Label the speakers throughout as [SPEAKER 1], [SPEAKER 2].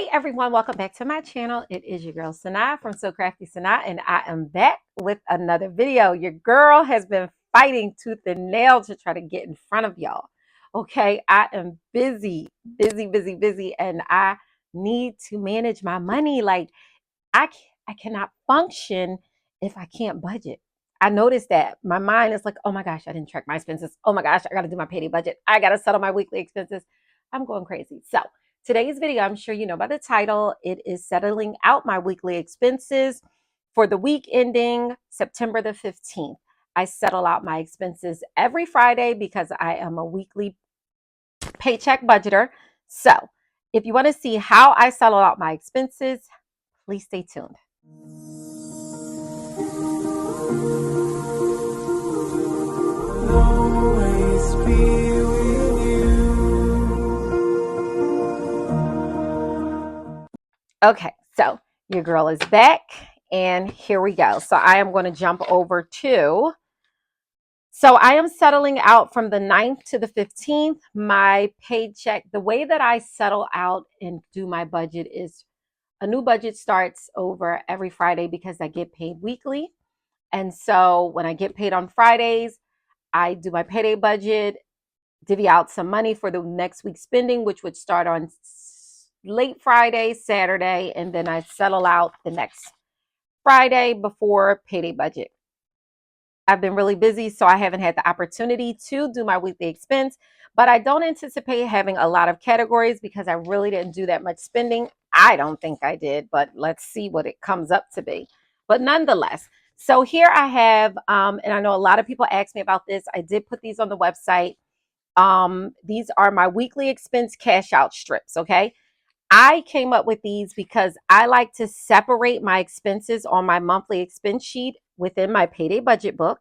[SPEAKER 1] Hey everyone, welcome back to my channel. It is your girl Sanaa from So Crafty Sanaa, and I am back with another video. Your girl has been fighting tooth and nail to try to get in front of y'all. Okay, I am busy, and I need to manage my money. Like I cannot function if I can't budget. I noticed that my mind is like, oh my gosh, I didn't track my expenses. Oh my gosh, I got to do my payday budget. I got to settle my weekly expenses. I'm going crazy. So today's video, I'm sure you know by the title, it is settling out my weekly expenses for the week ending September the 15th. I settle out my expenses every Friday because I am a weekly paycheck budgeter. So if you want to see how I settle out my expenses, please stay tuned. Always be with you. Okay, so your girl is back and here we go. So I am going to jump over to, so I am settling out from the 9th to the 15th. My paycheck, the way that I settle out and do my budget is a new budget starts over every Friday because I get paid weekly. And so when I get paid on Fridays, I do my payday budget, divvy out some money for the next week's spending, which would start on late Friday, Saturday, and then I settle out the next Friday before payday budget. I've been really busy, so I haven't had the opportunity to do my weekly expense, but I don't anticipate having a lot of categories because I really didn't do that much spending. I don't think I did, but let's see what it comes up to be. But nonetheless, so here I have, and I know a lot of people ask me about this. I did put these on the website. These are my weekly expense cash out strips, okay? I came up with these because I like to separate my expenses on my monthly expense sheet within my payday budget book.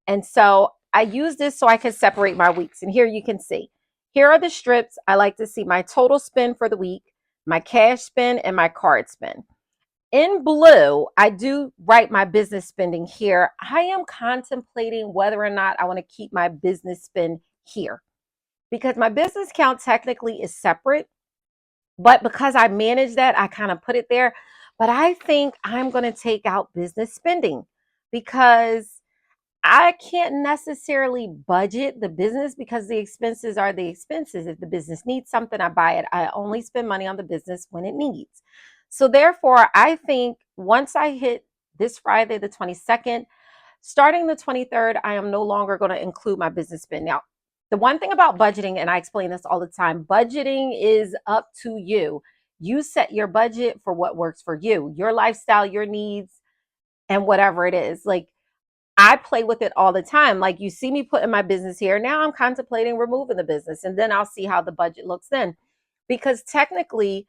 [SPEAKER 1] And so I use this so I can separate my weeks. And here you can see, here are the strips. I like to see my total spend for the week, my cash spend, and my card spend. In blue, I do write my business spending here. I am contemplating whether or not I want to keep my business spend here because my business account technically is separate. But because I manage that, I kind of put it there. But I think I'm going to take out business spending because I can't necessarily budget the business because the expenses are the expenses. If the business needs something, I buy it. I only spend money on the business when it needs. So therefore, I think once I hit this Friday, the 22nd, starting the 23rd, I am no longer going to include my business spend. Now, the one thing about budgeting, and I explain this all the time, budgeting is up to you. You set your budget for what works for you, your lifestyle, your needs, and whatever it is. Like I play with it all the time. Like you see me putting my business here. Now I'm contemplating removing the business and then I'll see how the budget looks then. Because technically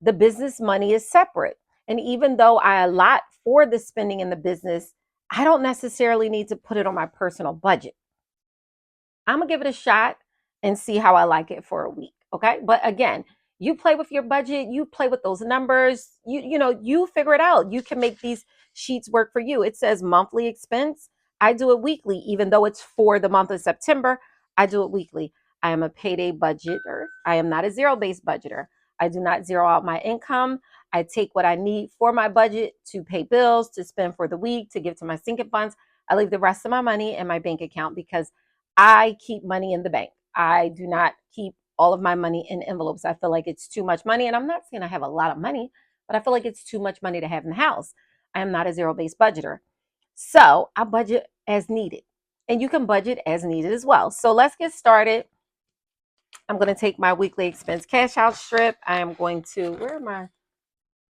[SPEAKER 1] the business money is separate. And even though I allot for the spending in the business, I don't necessarily need to put it on my personal budget. I'm gonna give it a shot and see how I like it for a week. Okay. But again, you play with your budget, you play with those numbers, you figure it out. You can make these sheets work for you. It says monthly expense. I do it weekly, even though it's for the month of September. I do it weekly. I am a payday budgeter. I am not a zero-based budgeter. I do not zero out my income. I take what I need for my budget to pay bills, to spend for the week, to give to my sinking funds. I leave the rest of my money in my bank account because I keep money in the bank. I do not keep all of my money in envelopes. I feel like it's too much money. And I'm not saying I have a lot of money, but I feel like it's too much money to have in the house. I am not a zero-based budgeter. So I budget as needed. And you can budget as needed as well. So let's get started. I'm going to take my weekly expense cash out strip. I am going to, where am I?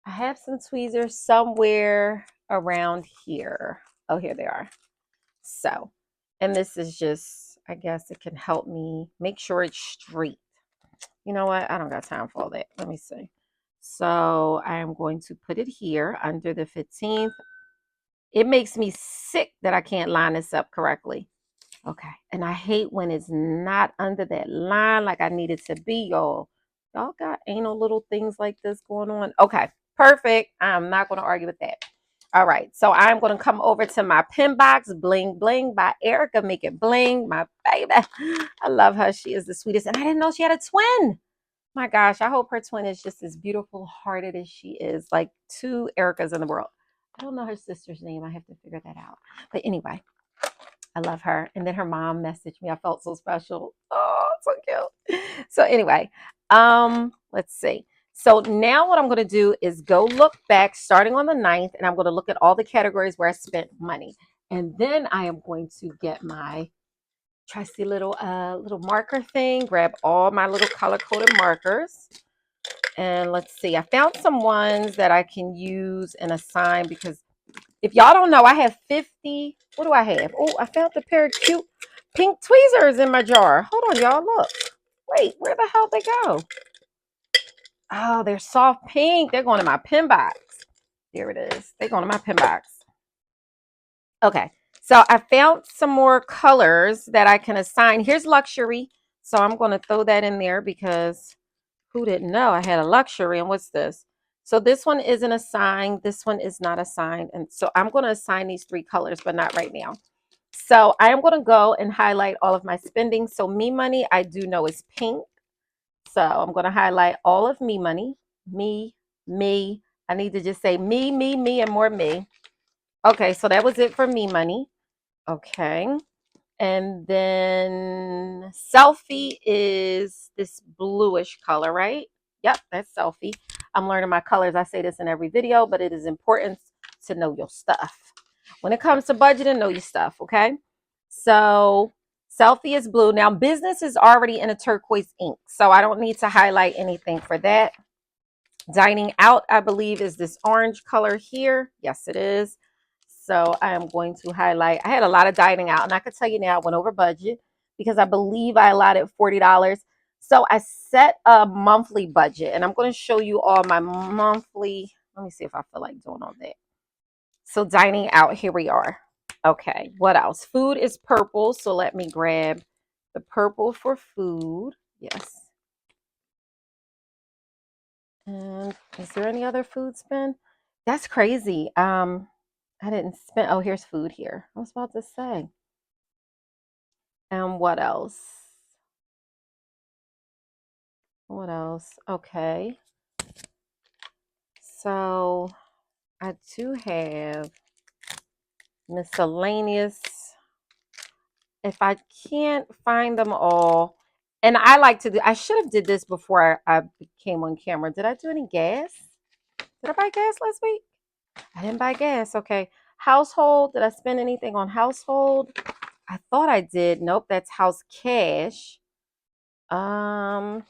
[SPEAKER 1] I have some tweezers somewhere around here. Oh, here they are. So, and this is just, I guess it can help me make sure it's straight. You know what? I don't got time for all that. Let me see. So I am going to put it here under the 15th. It makes me sick that I can't line this up correctly. Okay. And I hate when it's not under that line like I need it to be, y'all. Y'all got anal little things like this going on. Okay. Perfect. I'm not going to argue with that. All right, so I'm going to come over to my pin box, Bling Bling by Erica. Make it bling, my baby. I love her. She is the sweetest. And I didn't know she had a twin. My gosh, I hope her twin is just as beautiful hearted as she is. Like two Ericas in the world. I don't know her sister's name. I have to figure that out. But anyway, I love her. And then her mom messaged me. I felt so special. Oh, so cute. So anyway, let's see. So now what I'm going to do is go look back starting on the 9th, and I'm going to look at all the categories where I spent money. And then I am going to get my trusty little marker thing, grab all my little color-coded markers. And let's see, I found some ones that I can use and assign because if y'all don't know, I have 50. What do I have? Oh, I found the pair of cute pink tweezers in my jar. Hold on, y'all. Look. Wait, where the hell they go? Oh, they're soft pink. They're going in my pin box. There it is. They're going in my pin box. Okay. So I found some more colors that I can assign. Here's luxury. So I'm going to throw that in there because who didn't know I had a luxury? And what's this? So this one isn't assigned. This one is not assigned. And so I'm going to assign these 3 colors, but not right now. So I am going to go and highlight all of my spending. So me money, I do know is pink. So I'm going to highlight all of me money. Me. I need to just say me, and more me. Okay, so that was it for me money. Okay. And then selfie is this bluish color, right? Yep, that's selfie. I'm learning my colors. I say this in every video, but it is important to know your stuff. When it comes to budgeting, know your stuff, okay? So selfie is blue. Now business is already in a turquoise ink, so I don't need to highlight anything for that. Dining out, I believe, is this orange color here. Yes, it is. So I am going to highlight. I had a lot of dining out, and I could tell you now I went over budget because I believe I allotted $40. So I set a monthly budget, and I'm going to show you all my monthly. Let me see if I feel like doing all that. So dining out, here we are. Okay, what else? Food is purple, so let me grab the purple for food. Yes. And is there any other food spend? That's crazy. I didn't spend. Oh, here's food here. I was about to say. And what else? What else? Okay. So I do have miscellaneous. If I can't find them all, and I like to do, I should have did this before I came on camera. Did I do any gas? Did I buy gas last week? I didn't buy gas. Okay. Household. Did I spend anything on household? I thought I did. Nope, that's house cash. No.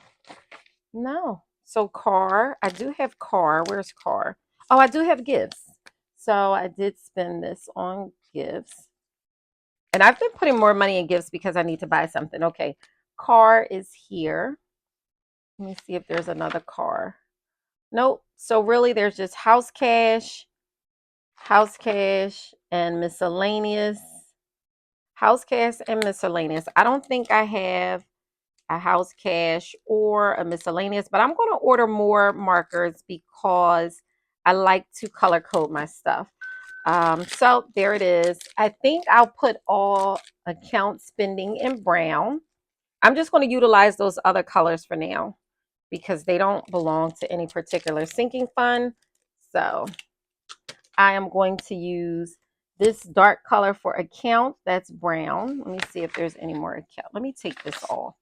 [SPEAKER 1] So car, I do have car. Where's car? Oh, I do have gifts. So I did spend this on gifts. And I've been putting more money in gifts because I need to buy something. Okay. Car is here. Let me see if there's another car. Nope. So really there's just house cash, and miscellaneous. House cash and miscellaneous. I don't think I have a house cash or a miscellaneous, but I'm going to order more markers because I like to color code my stuff. So there it is. I think I'll put all account spending in brown. I'm just going to utilize those other colors for now because they don't belong to any particular sinking fund. So I am going to use this dark color for account. That's brown. Let me see if there's any more account. Let me take this off.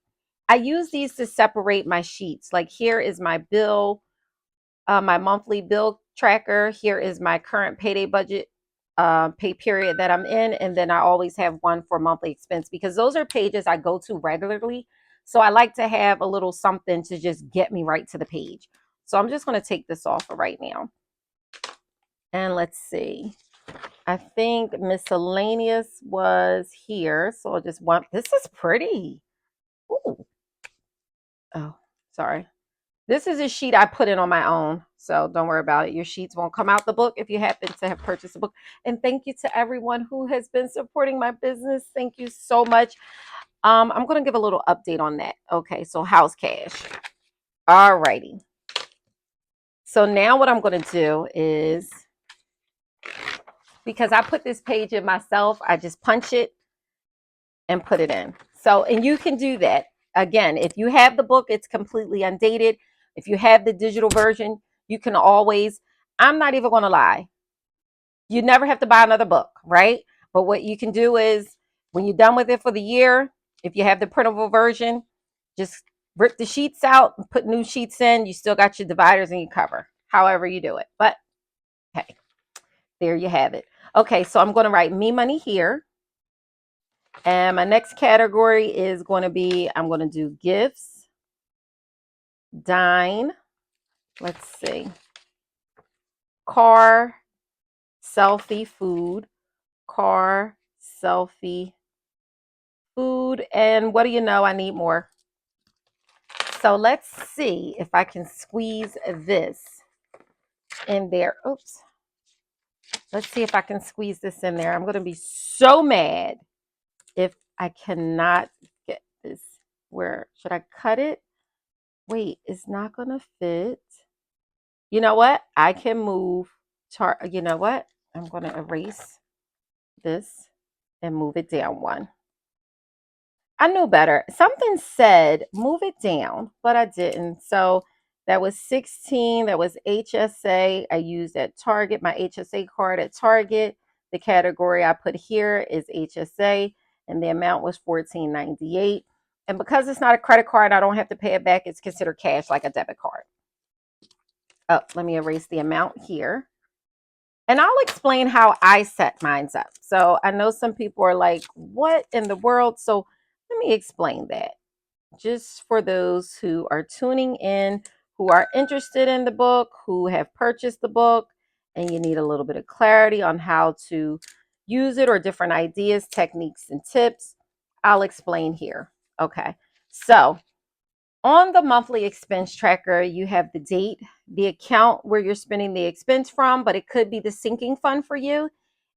[SPEAKER 1] I use these to separate my sheets. Like here is my bill, my monthly bill tracker. Here is my current payday budget pay period that I'm in. And then I always have one for monthly expense because those are pages I go to regularly. So I like to have a little something to just get me right to the page. So I'm just going to take this off for right now. And let's see. I think miscellaneous was here. So I'll just want, this is pretty. Ooh. Oh, sorry. This is a sheet I put in on my own, so don't worry about it. Your sheets won't come out the book if you happen to have purchased a book. And thank you to everyone who has been supporting my business. Thank you so much. I'm going to give a little update on that. Okay, so house cash. All righty. So now what I'm going to do is, because I put this page in myself, I just punch it and put it in. So, and you can do that. Again, if you have the book, it's completely undated. If you have the digital version, you can always, I'm not even going to lie, you never have to buy another book, right? But what you can do is when you're done with it for the year, if you have the printable version, just rip the sheets out and put new sheets in. You still got your dividers and your cover, however you do it. But hey, there you have it. Okay, so I'm going to write me money here. And my next category is going to be, I'm going to do gifts, dine, let's see, car, selfie, food, car, selfie, food, and what do you know? I need more. So let's see if I can squeeze this in there. Oops. Let's see if I can squeeze this in there. I'm going to be so mad if I cannot get this. Where should I cut it? Wait, it's not going to fit. You know what? I can move. You know what? I'm going to erase this and move it down one. I knew better. Something said move it down, but I didn't. So that was 16. That was HSA. I used at Target, my HSA card at Target. The category I put here is HSA, and the amount was $14.98. And because it's not a credit card, I don't have to pay it back. It's considered cash like a debit card. Oh, let me erase the amount here. And I'll explain how I set mine up. So I know some people are like, what in the world? So let me explain that. Just for those who are tuning in, who are interested in the book, who have purchased the book, and you need a little bit of clarity on how to use it or different ideas, techniques, and tips, I'll explain here. Okay. So on the monthly expense tracker, you have the date, the account where you're spending the expense from, but it could be the sinking fund for you.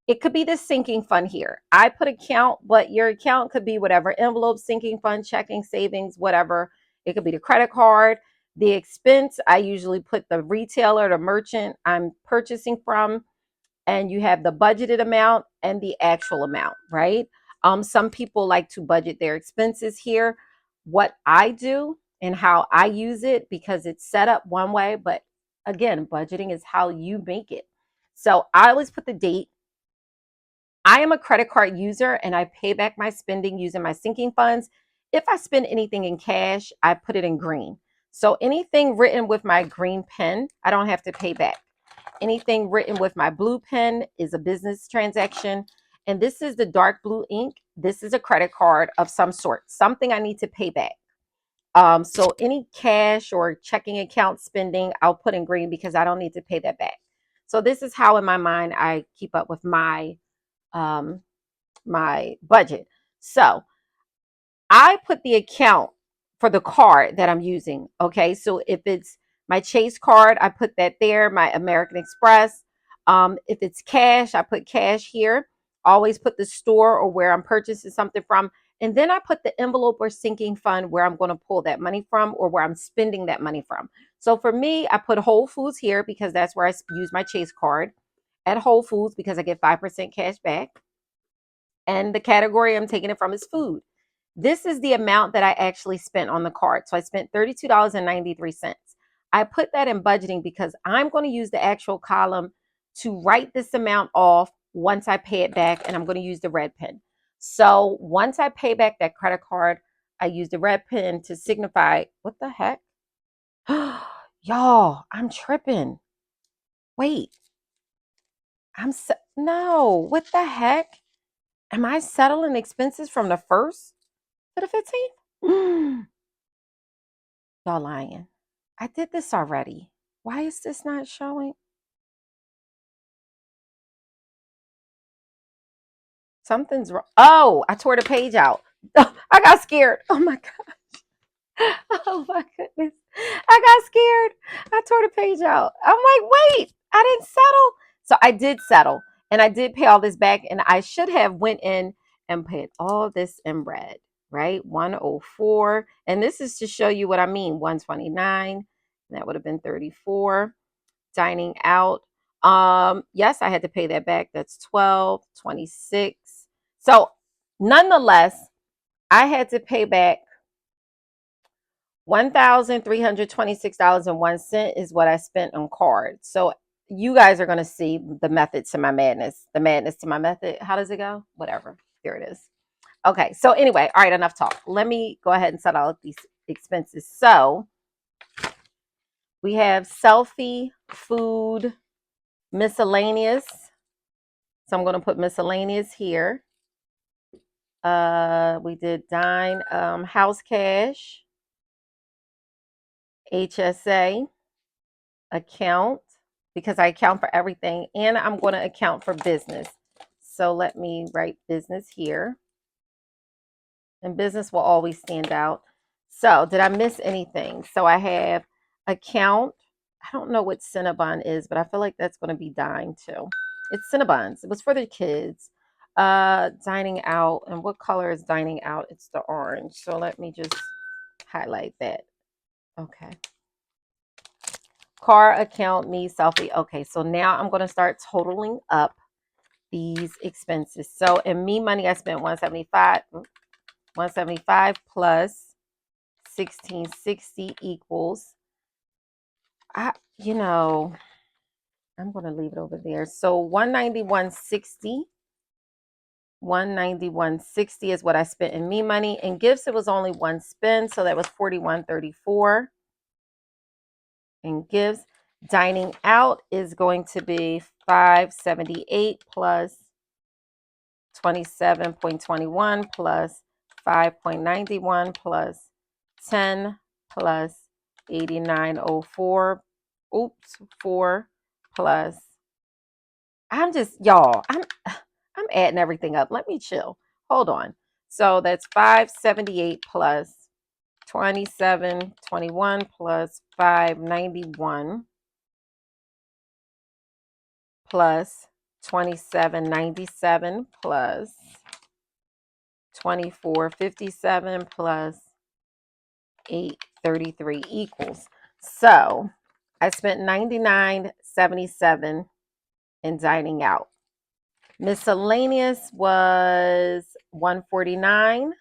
[SPEAKER 1] It could be the sinking fund here. I put account, but your account could be whatever envelope, sinking fund, checking, savings, whatever. It could be the credit card. The expense, I usually put the retailer, the merchant I'm purchasing from, and you have the budgeted amount and the actual amount, right? Some people like to budget their expenses here. What I do and how I use it, because it's set up one way, but again, budgeting is how you make it. So I always put the date. I am a credit card user and I pay back my spending using my sinking funds. If I spend anything in cash, I put it in green. So anything written with my green pen, I don't have to pay back. Anything written with my blue pen is a business transaction. And this is the dark blue ink. This is a credit card of some sort, something I need to pay back. So any cash or checking account spending, I'll put in green because I don't need to pay that back. So this is how in my mind I keep up with um, my budget. So I put the account for the card that I'm using. Okay. So if it's my Chase card, I put that there, my American Express. If it's cash, I put cash here. Always put the store or where I'm purchasing something from. And then I put the envelope or sinking fund where I'm going to pull that money from or where I'm spending that money from. So for me, I put Whole Foods here because that's where I use my Chase card. At Whole Foods because I get 5% cash back. And the category I'm taking it from is food. This is the amount that I actually spent on the card. So I spent $32.93. I put that in budgeting because I'm going to use the actual column to write this amount off once I pay it back, and I'm going to use the red pen. So once I pay back that credit card, I use the red pen to signify, what the heck? Y'all, I'm tripping. Wait, no, what the heck? Am I settling expenses from the 1st to the 15th? Y'all lying. I did this already. Why is this not showing? Something's wrong. Oh, I tore the page out. I got scared. Oh my God. Oh my goodness. I got scared. I tore the page out. I'm like, wait, I didn't settle. So I did settle and I did pay all this back, and I should have went in and paid all this in red, right? 104. And this is to show you what I mean. 129. That would have been 34. Dining out. Yes, I had to pay that back. That's 12, 26. So nonetheless, I had to pay back $1,326.01 is what I spent on cards. So you guys are going to see the method to my madness, the madness to my method. How does it go? Whatever. There it is. Okay. So anyway, all right, enough talk. Let me go ahead and set all of these expenses. So we have selfie, food, miscellaneous. So I'm going to put miscellaneous here. We did dine, house cash, HSA, account, because I account for everything, and I'm going to account for business. So let me write business here, and business will always stand out. So did I miss anything? So I have account. I don't know what Cinnabon is, but I feel like that's going to be dine too. It's Cinnabons. It was for the kids. Dining out. And what color is dining out? It's the orange. So let me just highlight that. Okay. Car, account, me, selfie. Okay, so now I'm going to start totaling up these expenses. So in me money, I spent 175 plus 1660 equals, I'm going to leave it over there. So 191.60. 191.60 is what I spent in me money. In gifts, it was only one spend, so that was 41.34. In gifts, dining out is going to be 578 plus 27.21 plus 5.91 plus 10 plus 8904. Oops, 4 plus. I'm adding everything up. Let me chill. Hold on. So that's 578 plus 2721 plus 591 plus 2797 plus 2457 plus 833 equals. So I spent 99.77 in dining out. Miscellaneous was 149.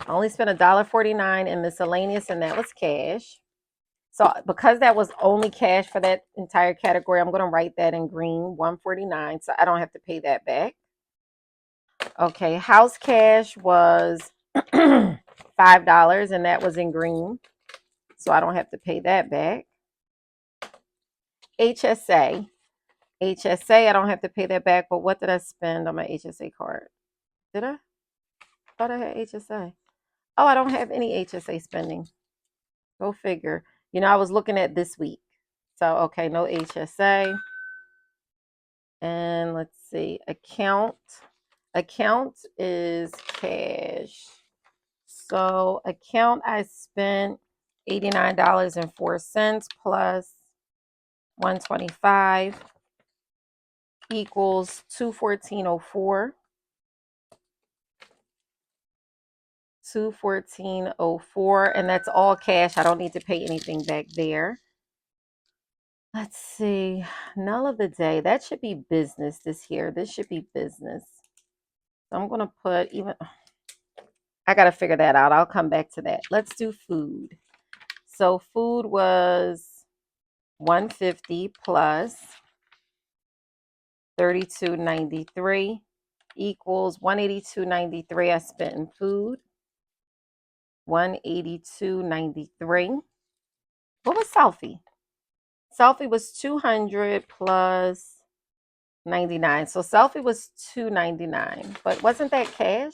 [SPEAKER 1] I only spent $1.49 in miscellaneous, and that was cash. So because that was only cash for that entire category, I'm going to write that in green, 149, so I don't have to pay that back. Okay, house cash was $5, and that was in green, so I don't have to pay that back. HSA. HSA, I don't have to pay that back, but what did I spend on my HSA card? Did I? Thought I had HSA. Oh, I don't have any HSA spending. Go figure. I was looking at this week. So, okay, no HSA. And let's see, account. Account is cash. So, account, I spent $89.04 plus 125 equals 214.04. 214.04, and that's all cash. I don't need to pay anything back there. Let's see, null of the day. That should be business this here. This should be business. So I'm going to put I got to figure that out. I'll come back to that. Let's do food. So food was 150 plus 32.93 equals 182.93 I spent in food. 182.93. What was selfie? Selfie was 200 plus 99. So selfie was 299. But wasn't that cash?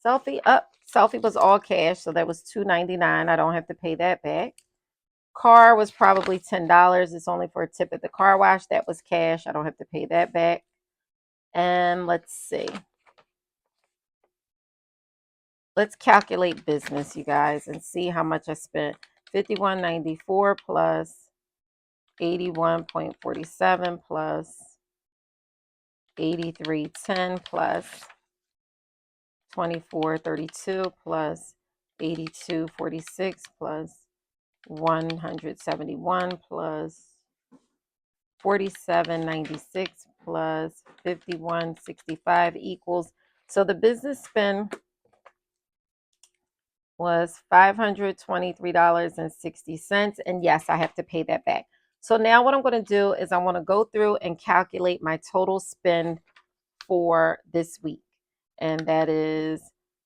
[SPEAKER 1] Selfie up. Selfie was all cash, so that was $2.99. I don't have to pay that back. Car was probably $10. It's only for a tip at the car wash. That was cash. I don't have to pay that back. And let's see. Let's calculate business, you guys, and see how much I spent. $51.94 plus 81.47 plus 83.10 plus 24.32 plus 82.46 plus 171 plus 47.96 plus 51.65 equals. So the business spend was $523.60. And yes, I have to pay that back. So now what I'm going to do is I want to go through and calculate my total spend for this week. And that is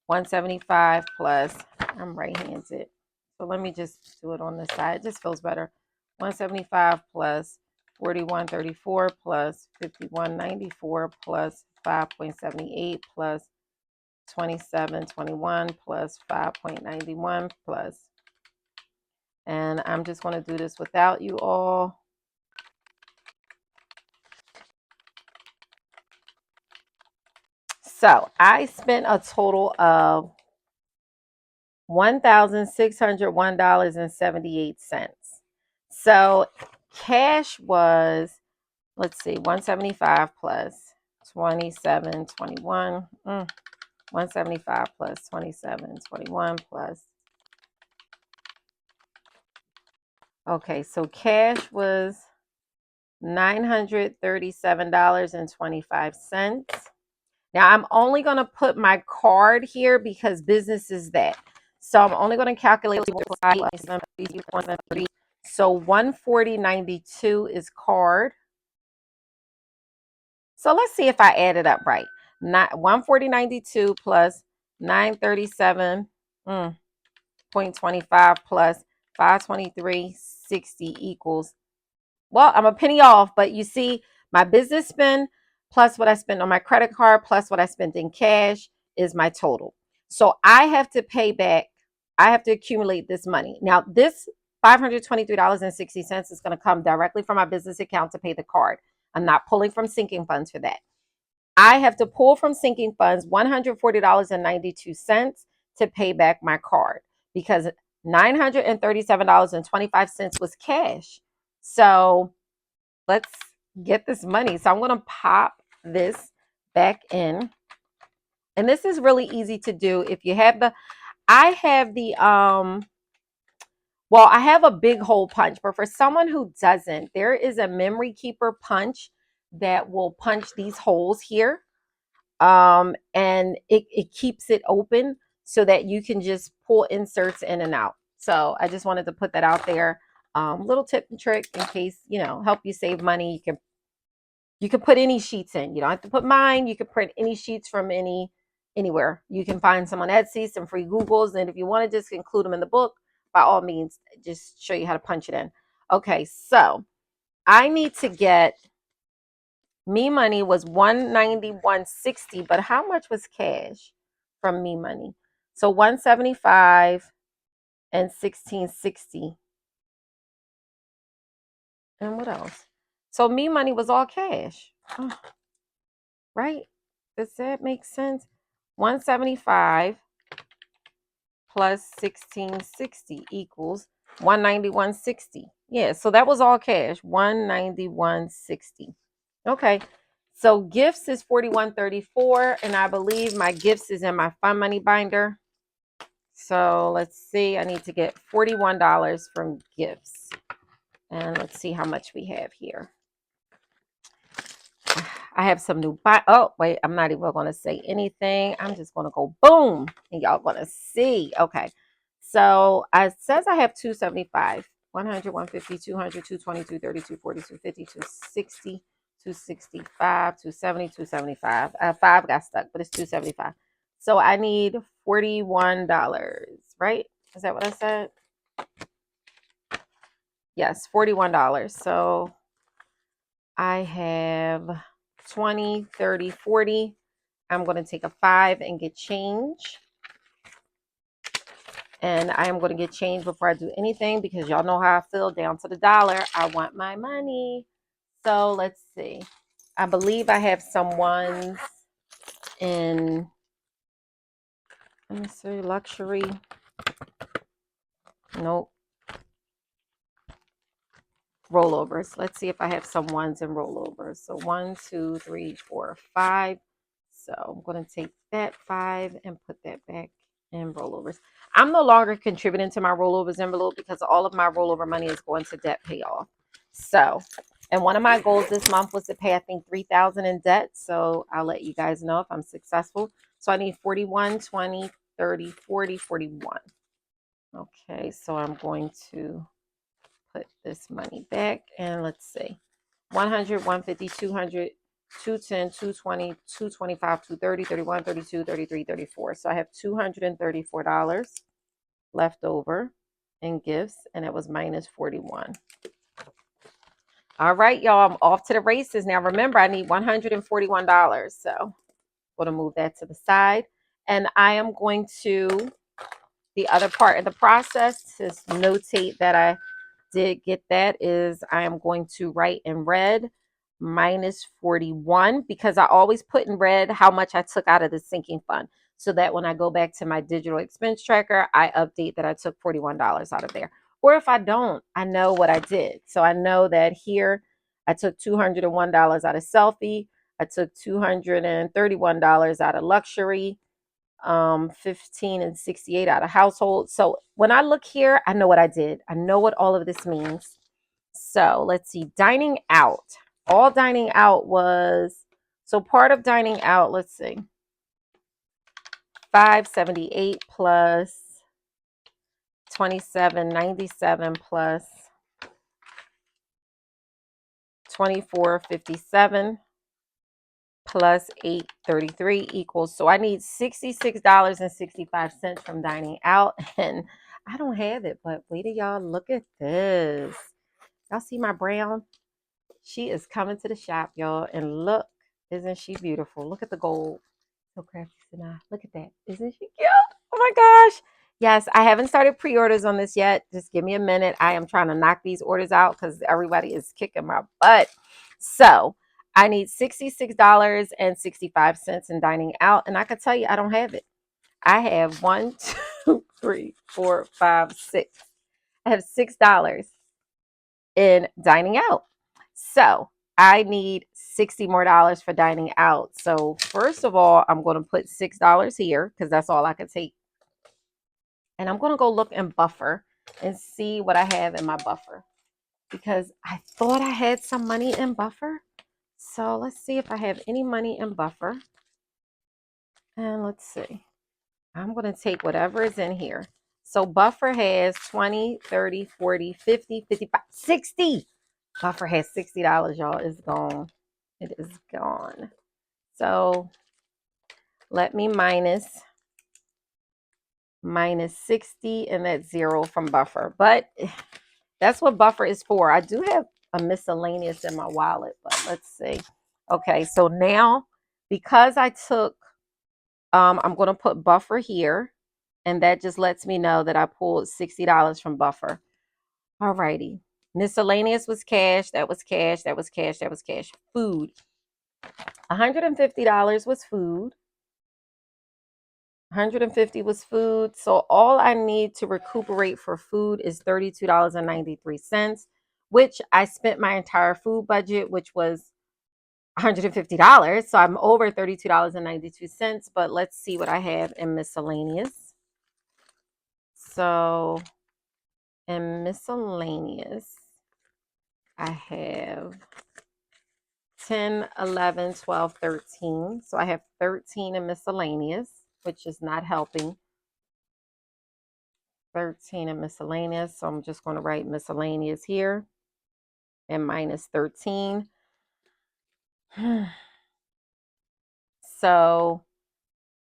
[SPEAKER 1] 175 plus, I'm right-handed. So let me just do it on this side. It just feels better. 175 plus 4134 plus 5194 plus 5.78 plus 2721 plus 5.91 plus, and I'm just going to do this without you all. So I spent a total of $1,601.78. So cash was, let's see, 175 plus 2721. 175 plus 2721 plus. Okay, so cash was $937.25. Now I'm only going to put my card here because business is that. So I'm only going to calculate. So 140.92 is card. So let's see if I add it up right. 140.92 plus 937.25 plus 523.60 equals, well, I'm a penny off, but you see my business spend plus what I spent on my credit card plus what I spent in cash is my total. So I have to pay back, I have to accumulate this money. Now, this $523.60 is going to come directly from my business account to pay the card. I'm not pulling from sinking funds for that. I have to pull from sinking funds $140.92 to pay back my card because $937.25 was cash. So let's get this money. So I'm going to pop this back in. And this is really easy to do. If you have the, I have the, well, I have a big hole punch, but for someone who doesn't, there is a memory keeper punch that will punch these holes here. And it keeps it open so that you can just pull inserts in and out. So I just wanted to put that out there. Little tip and trick in case, help you save money. You can put any sheets in. You don't have to put mine. You can print any sheets from anywhere. You can find some on Etsy, some free Googles. And if you want to just include them in the book, by all means, just show you how to punch it in. Okay, so I need to get, me money was $191.60, but how much was cash from me money? So $175 and $16.60. And what else? So me money was all cash. Oh, right? Does that make sense? 175 plus 1660 equals 191.60. Yeah, so that was all cash. 191.60. Okay. So gifts is 41.34, and I believe my gifts is in my fun money binder. So let's see. I need to get $41 from gifts. And let's see how much we have here. I have some new oh wait, I'm not even going to say anything. I'm just going to go boom and y'all going to see. Okay, so it says I have 275, 100, 150, 200, 220, 230, 240, 250, 260, 265, 270, 275. 5 got stuck, but it's 275. So I need $41, right? Is that what I said? Yes, $41. So I have 20, 30, 40. I'm going to take a 5 and get change. And I am going to get change before I do anything because y'all know how I feel, down to the dollar. I want my money. So let's see. I believe I have some ones in, let me see, luxury. Nope. Rollovers. Let's see if I have some ones in rollovers. So 1, 2, 3, 4, 5. So I'm going to take that 5 and put that back in rollovers. I'm no longer contributing to my rollovers envelope because all of my rollover money is going to debt payoff. So, and one of my goals this month was to pay, I think, $3,000 in debt. So I'll let you guys know if I'm successful. So I need 41, 20, 30, 40, 41. Okay, so I'm going to put this money back, and let's see. 100, 150, 200, 210, 220, 225, 230, 31, 32, 33, 34. So I have $234 left over in gifts, and it was minus 41. All right, y'all, I'm off to the races. Now, remember, I need $141. So I'm going to move that to the side. And I am going to, the other part of the process, to notate that I did get that, is I am going to write in red minus 41, because I always put in red how much I took out of the sinking fund, so that when I go back to my digital expense tracker, I update that I took $41 out of there. Or if I don't, I know what I did. So I know that here I took $201 out of selfie. I took $231 out of luxury, 15 and 68 out of household. So when I look here, I know what I did. I know what all of this means. So let's see, dining out. All dining out was, so part of dining out, let's see, 578 plus 2797 plus 2457 plus 833 equals, so I need $66.65 from dining out, and I don't have it, but wait till y'all look at this. Y'all see my brown? She is coming to the shop, y'all, and look, isn't she beautiful? Look at the gold. So crafty, Sanaa. Look at that. Isn't she cute? Oh my gosh. Yes, I haven't started pre-orders on this yet. Just give me a minute. I am trying to knock these orders out because everybody is kicking my butt. So I need $66.65 in dining out. And I can tell you, I don't have it. I have 1, 2, 3, 4, 5, 6. I have $6 in dining out. So I need $60 more for dining out. So first of all, I'm going to put $6 here because that's all I can take. And I'm going to go look in buffer and see what I have in my buffer, because I thought I had some money in buffer. So let's see if I have any money in buffer. And let's see. I'm going to take whatever is in here. So buffer has 20, 30, 40, 50, 55, 60. Buffer has $60, y'all. It's gone. It is gone. So let me minus 60, and that's 0 from buffer. But that's what buffer is for. I do have a miscellaneous in my wallet, but let's see. Okay, so now because I took, I'm going to put buffer here, and that just lets me know that I pulled $60 from buffer. All righty. Miscellaneous was cash. That was cash. That was cash. That was cash. Food. $150 was food. 150 was food. So all I need to recuperate for food is $32.93, which I spent my entire food budget, which was $150. So I'm over $32.92. But let's see what I have in miscellaneous. So in miscellaneous, I have 10, 11, 12, 13. So I have 13 in miscellaneous, which is not helping. 13 in miscellaneous. So I'm just going to write miscellaneous here and minus 13. So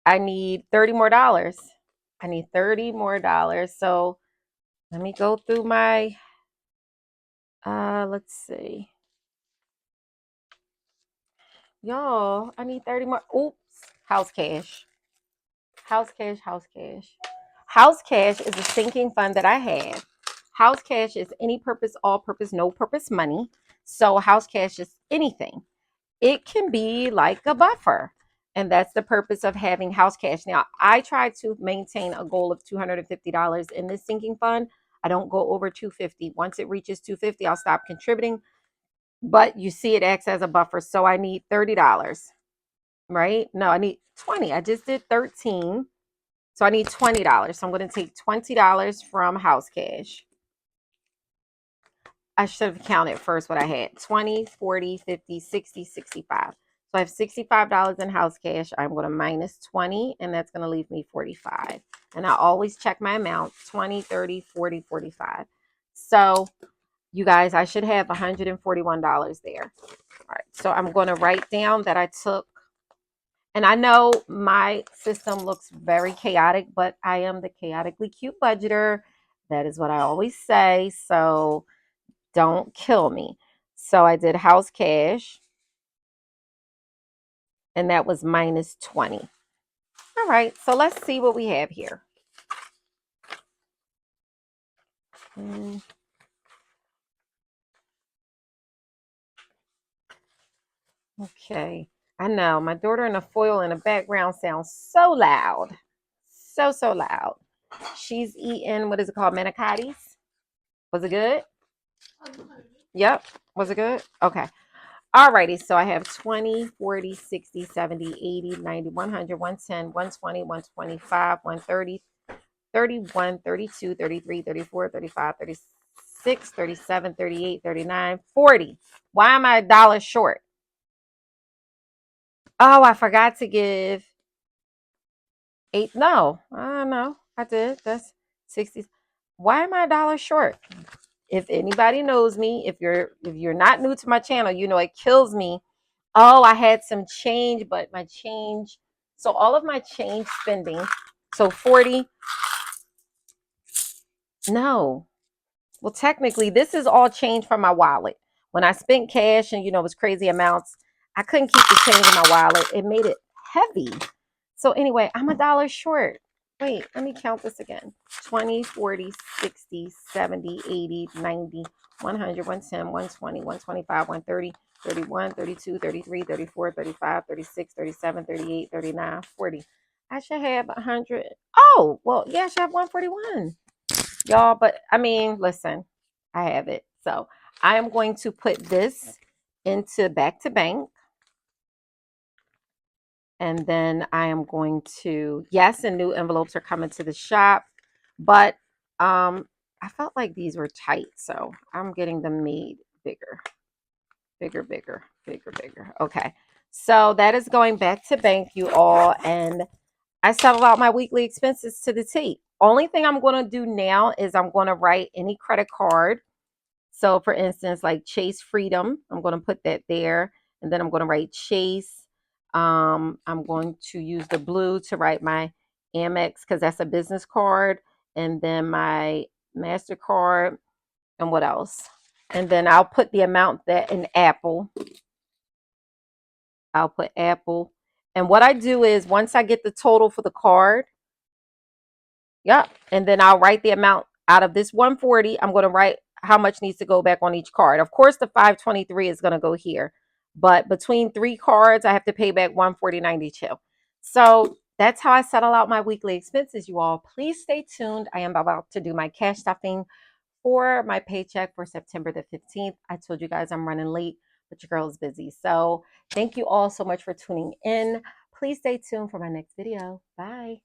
[SPEAKER 1] I need $30 more. I need $30 more. So let me go through my, let's see. Y'all, I need 30 more. Oops. House cash. House cash, house cash. House cash is a sinking fund that I have. House cash is any purpose, all purpose, no purpose money. So house cash is anything. It can be like a buffer. And that's the purpose of having house cash. Now, I try to maintain a goal of $250 in this sinking fund. I don't go over $250. Once it reaches $250, I'll stop contributing. But you see it acts as a buffer. So I need $30, right? No, I need 20. I just did 13. So I need $20. So I'm going to take $20 from house cash. I should have counted first what I had. 20, 40, 50, 60, 65. So I have $65 in house cash. I'm going to minus 20, and that's going to leave me 45. And I always check my amount, 20, 30, 40, 45. So you guys, I should have $141 there. All right, so I'm going to write down that I took, and I know my system looks very chaotic, but I am the chaotically cute budgeter. That is what I always say. So don't kill me. So I did house cash, and that was minus 20. All right, so let's see what we have here. Okay, I know my daughter in the foil in the background sounds so loud. So loud. She's eating, what is it called? Manicotti? Was it good? Yep. Was it good? Okay. Alrighty, so I have 20, 40, 60, 70, 80, 90, 100, 110, 120, 125, 130, 31, 32, 33, 34, 35, 36, 37, 38, 39, 40. Why am I a dollar short? Oh, I forgot to give 8. No, no, I did. That's 60. Why am I a dollar short? If anybody knows me, if you're not new to my channel, you know it kills me. Oh, I had some change, but my change, so all of my change spending, so 40, no. Well, technically, this is all change from my wallet. When I spent cash and, it was crazy amounts, I couldn't keep the change in my wallet. It made it heavy. So anyway, I'm a dollar short. Wait, let me count this again. 20, 40, 60, 70, 80, 90, 100, 110, 120, 125, 130, 31, 32, 33, 34, 35, 36, 37, 38, 39, 40. I should have 100. Oh, well, yeah, I should have 141. Y'all, but I mean, listen, I have it. So I am going to put this into back to bank. And then I am going to, yes, and new envelopes are coming to the shop. But I felt like these were tight. So I'm getting them made bigger. Bigger, bigger, bigger, bigger. Okay. So that is going back to bank, you all. And I settled out my weekly expenses to the T. Only thing I'm going to do now is I'm going to write any credit card. So for instance, like Chase Freedom, I'm going to put that there. And then I'm going to write Chase. I'm going to use the blue to write my Amex because that's a business card. And then my MasterCard. And what else? And then I'll put the amount that in Apple. I'll put Apple. And what I do is once I get the total for the card, yep. And then I'll write the amount out of this 140. I'm going to write how much needs to go back on each card. Of course, the 523 is going to go here. But between 3 cards, I have to pay back 140.92. So that's how I settle out my weekly expenses, you all. Please stay tuned. I am about to do my cash stuffing for my paycheck for September the 15th. I told you guys I'm running late, but your girl is busy. So thank you all so much for tuning in. Please stay tuned for my next video. Bye.